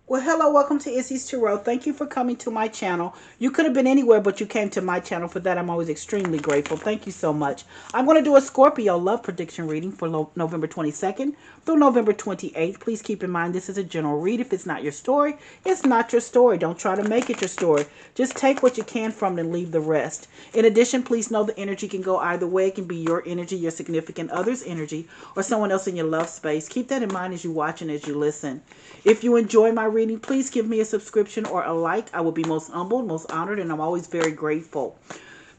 Well, hello, welcome to Izzy's Tarot. Thank you for coming to my channel. You could have been anywhere, but you came to my channel. For that, I'm always extremely grateful. Thank you so much. I'm going to do a Scorpio love prediction reading for November 22nd through November 28th. Please keep in mind this is a general read. If it's not your story, it's not your story. Don't try to make it your story. Just take what you can from it and leave the rest. In addition, please know the energy can go either way. It can be your energy, your significant other's energy, or someone else in your love space. Keep that in mind as you watch and as you listen. If you enjoy my reading, please give me a subscription or a like. I will be most humbled, most honored, and I'm always very grateful.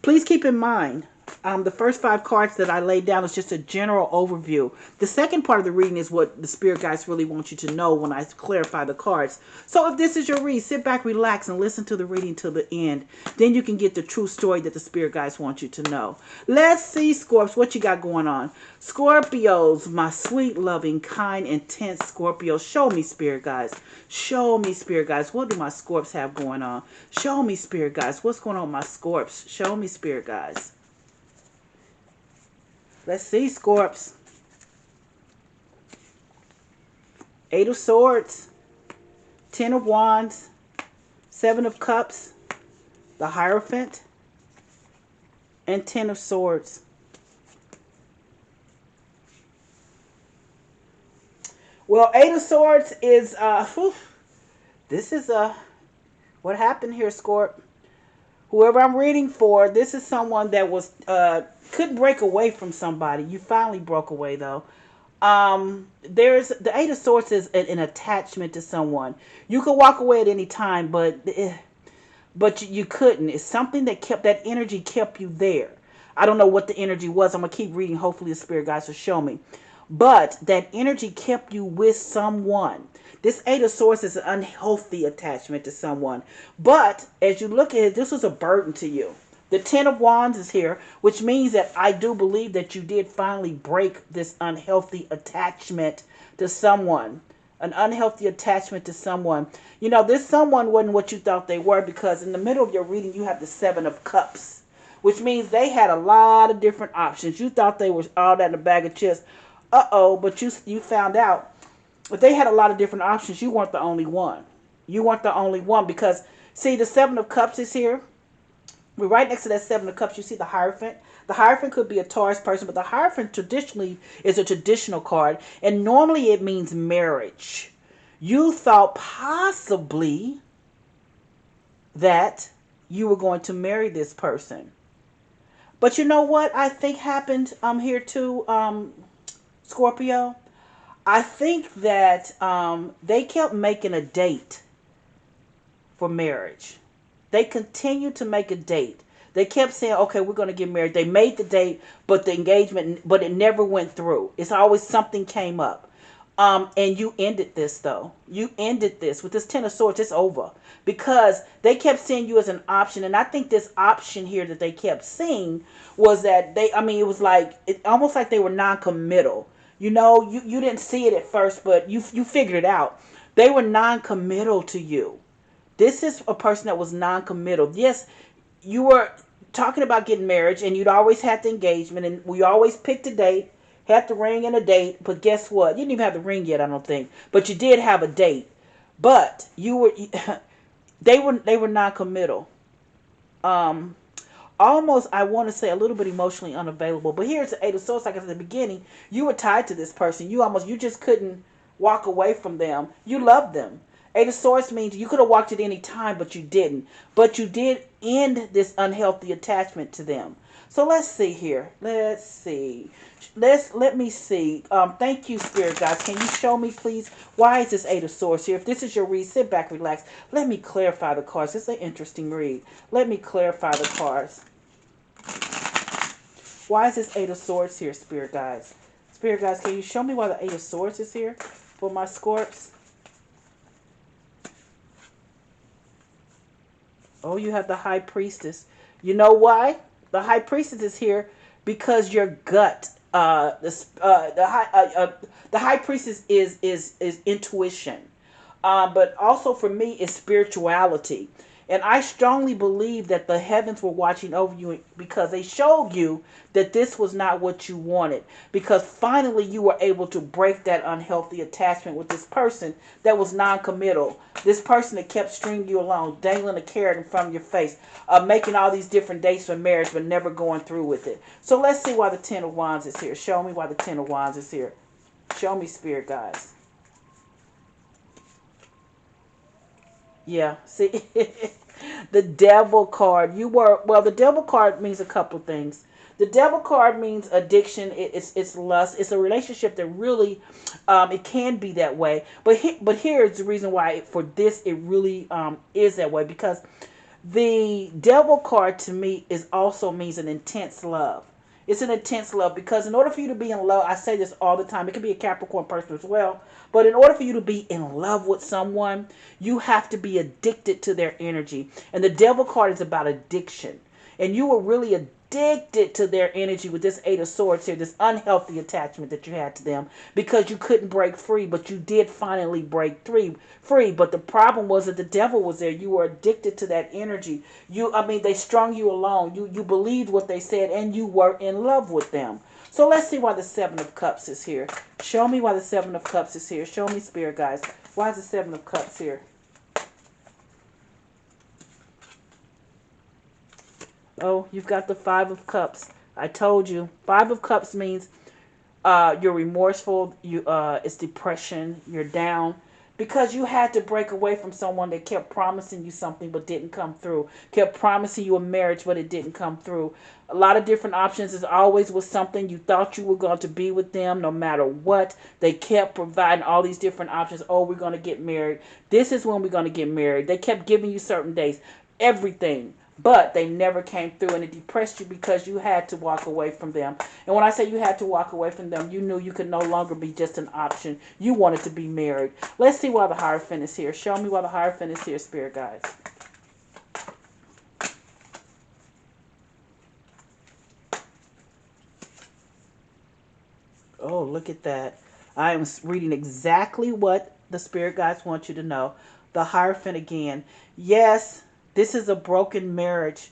Please keep in mind, the first 5 cards that I laid down is just a general overview. The second part of the reading is what the spirit guides really want you to know when I clarify the cards. So if this is your read, sit back, relax, and listen to the reading till the end. Then you can get the true story that the spirit guides want you to know. Let's see, Scorps, what you got going on. Scorpios, my sweet, loving, kind, intense Scorpios. Show me, spirit guides. Show me, spirit guides. What do my Scorps have going on? Show me, spirit guides. What's going on with my Scorps? Show me, spirit guides. Let's see, Scorps. 8 of Swords, 10 of Wands, 7 of Cups, the Hierophant, and 10 of Swords. Well, 8 of Swords is, this is what happened here, Scorp. Whoever I'm reading for, this is someone that was, couldn't break away from somebody. You finally broke away, though. There's the 8 of Swords is an attachment to someone. You could walk away at any time, but you couldn't. It's something that kept, that energy kept you there. I don't know what the energy was. I'm gonna keep reading. Hopefully, the spirit guides will show me. But that energy kept you with someone. This 8 of Swords is an unhealthy attachment to someone. But as you look at it, this was a burden to you. The 10 of Wands is here, which means that I do believe that you did finally break this unhealthy attachment to someone. An unhealthy attachment to someone. You know, this someone wasn't what you thought they were, because in the middle of your reading, you have the 7 of Cups, which means they had a lot of different options. You thought they were all that in a bag of chips. Uh-oh, but you found out. But they had a lot of different options. You weren't the only one. You weren't the only one, because, see, the 7 of Cups is here. We're right next to that 7 of Cups. You see the Hierophant. The Hierophant could be a Taurus person, but the Hierophant traditionally is a traditional card, and normally it means marriage. You thought possibly that you were going to marry this person. But you know what I think happened here too, Scorpio? I think that they kept making a date for marriage. They continued to make a date. They kept saying, okay, we're going to get married. They made the date, but the engagement, but it never went through. It's always something came up. And you ended this, though. You ended this. With this 10 of Swords, it's over. Because they kept seeing you as an option. And I think this option here that they kept seeing was that it was like, almost like they were non-committal. You know, you didn't see it at first, but you figured it out. They were non-committal to you. This is a person that was non-committal. Yes, you were talking about getting married, and you'd always had the engagement, and we always picked a date, had the ring and a date. But guess what? You didn't even have the ring yet, I don't think. But you did have a date. But you were, they were non-committal. Almost, I want to say, a little bit emotionally unavailable. But here's the 8 of Swords. Like I said at the beginning, you were tied to this person. You just couldn't walk away from them. You loved them. 8 of Swords means you could have walked at any time, but you didn't. But you did end this unhealthy attachment to them. So let's see here. Let's see. Let me see. Thank you, Spirit Guides. Can you show me, please? Why is this 8 of Swords here? If this is your read, sit back, relax. Let me clarify the cards. It's an interesting read. Let me clarify the cards. Why is this 8 of Swords here, Spirit Guides? Spirit Guides, can you show me why the 8 of Swords is here for my Scorps? Oh, you have the High Priestess. You know why? The High Priestess is here because your gut. The High Priestess is intuition, but also for me is spirituality. And I strongly believe that the heavens were watching over you because they showed you that this was not what you wanted. Because finally you were able to break that unhealthy attachment with this person that was non-committal. This person that kept stringing you along, dangling a carrot in front of your face, making all these different dates for marriage but never going through with it. So let's see why the Ten of Wands is here. Show me why the Ten of Wands is here. Show me, spirit guys. Yeah, see, the devil card. The devil card means a couple things. The devil card means addiction. It's lust. It's a relationship that really, it can be that way. But here's the reason why for this it really is that way, because the devil card to me is also means an intense love. It's an intense love because in order for you to be in love, I say this all the time, it can be a Capricorn person as well, but in order for you to be in love with someone, you have to be addicted to their energy. And the devil card is about addiction. And you were really addicted to their energy with this Eight of Swords here, this unhealthy attachment that you had to them because you couldn't break free, but you did finally break free. But the problem was that the devil was there. You were addicted to that energy. They strung you along. You believed what they said and you were in love with them. So let's see why the Seven of Cups is here. Show me why the Seven of Cups is here. Show me, spirit guys. Why is the Seven of Cups here? Oh, you've got the Five of Cups. I told you. Five of Cups means you're remorseful. It's depression. You're down. Because you had to break away from someone that kept promising you something but didn't come through. Kept promising you a marriage but it didn't come through. A lot of different options. Is always was something you thought you were going to be with them no matter what. They kept providing all these different options. Oh, we're going to get married. This is when we're going to get married. They kept giving you certain days. Everything. But they never came through, and it depressed you because you had to walk away from them. And when I say you had to walk away from them, you knew you could no longer be just an option. You wanted to be married. Let's see why the Hierophant is here. Show me why the Hierophant is here, spirit guides. Oh, look at that. I am reading exactly what the spirit guides want you to know. The Hierophant again. Yes, this is a broken marriage.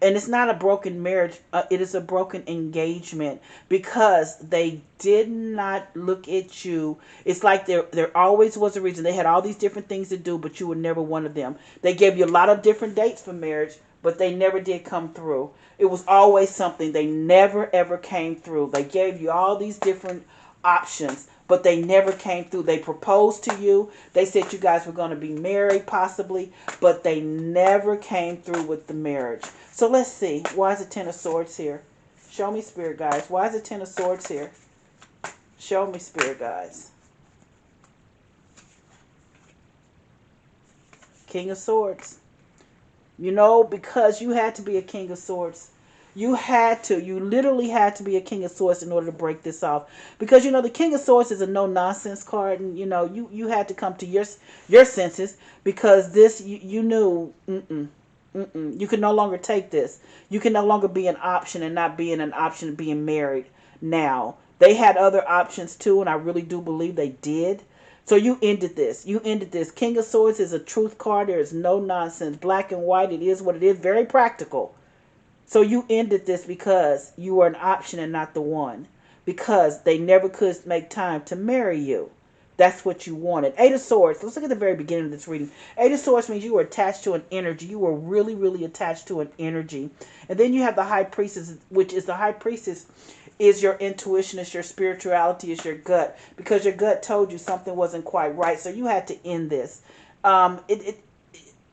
And it's not a broken marriage. It is a broken engagement because they did not look at you. It's like there always was a reason. They had all these different things to do, but you were never one of them. They gave you a lot of different dates for marriage, but they never did come through. It was always something. They never, ever came through. They gave you all these different options, but they never came through. They proposed to you. They said you guys were going to be married possibly, but they never came through with the marriage. So let's see. Why is the Ten of Swords here? Show me, spirit guides. Why is the Ten of Swords here? Show me, spirit guides. King of Swords. You know, because you had to be a King of Swords. You literally had to be a King of Swords in order to break this off. Because, the King of Swords is a no-nonsense card. And, you had to come to your senses because this, you knew, you could no longer take this. You can no longer be an option and not being an option of being married now. They had other options too, and I really do believe they did. So you ended this. You ended this. King of Swords is a truth card. There is no nonsense. Black and white. It is what it is. Very practical. So you ended this because you were an option and not the one. Because they never could make time to marry you. That's what you wanted. Eight of Swords. Let's look at the very beginning of this reading. Eight of Swords means you were attached to an energy. You were really, really attached to an energy. And then you have the High Priestess, which is the High Priestess is your intuition, is your spirituality, is your gut. Because your gut told you something wasn't quite right. So you had to end this.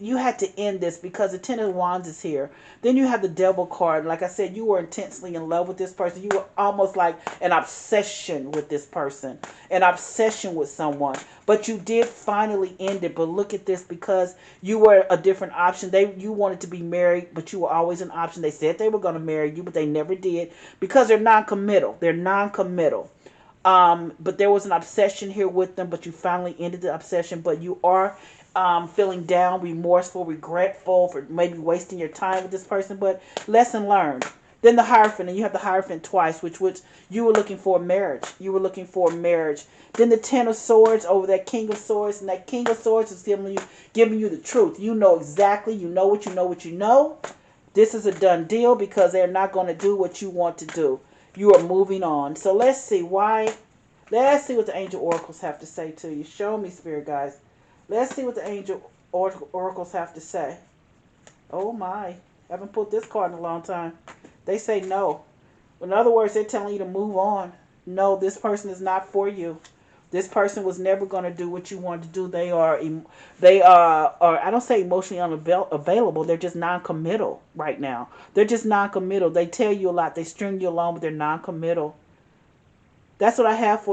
You had to end this because the Ten of Wands is here. Then you have the Devil card. Like I said, you were intensely in love with this person. You were almost like an obsession with this person. An obsession with someone. But you did finally end it. But look at this, because you were a different option. You wanted to be married, but you were always an option. They said they were going to marry you, but they never did. Because they're non-committal. They're non-committal. But there was an obsession here with them, but you finally ended the obsession. But you are feeling down, remorseful, regretful for maybe wasting your time with this person. But lesson learned. Then the Hierophant, and you have the Hierophant twice, which you were looking for marriage. You were looking for marriage. Then the Ten of Swords over that King of Swords, and that King of Swords is giving you the truth. You know exactly. You know what you know what you know. This is a done deal because they're not going to do what you want to do. You are moving on. So let's see why. Let's see what the angel oracles have to say to you. Show me, spirit guys. Let's see what the angel oracles have to say. Oh my. Haven't pulled this card in a long time. They say no. In other words, they're telling you to move on. No, this person is not for you. This person was never going to do what you wanted to do. They are I don't say emotionally unavailable. They're just non-committal right now. They're just non-committal. They tell you a lot. They string you along, but they're non-committal. That's what I have for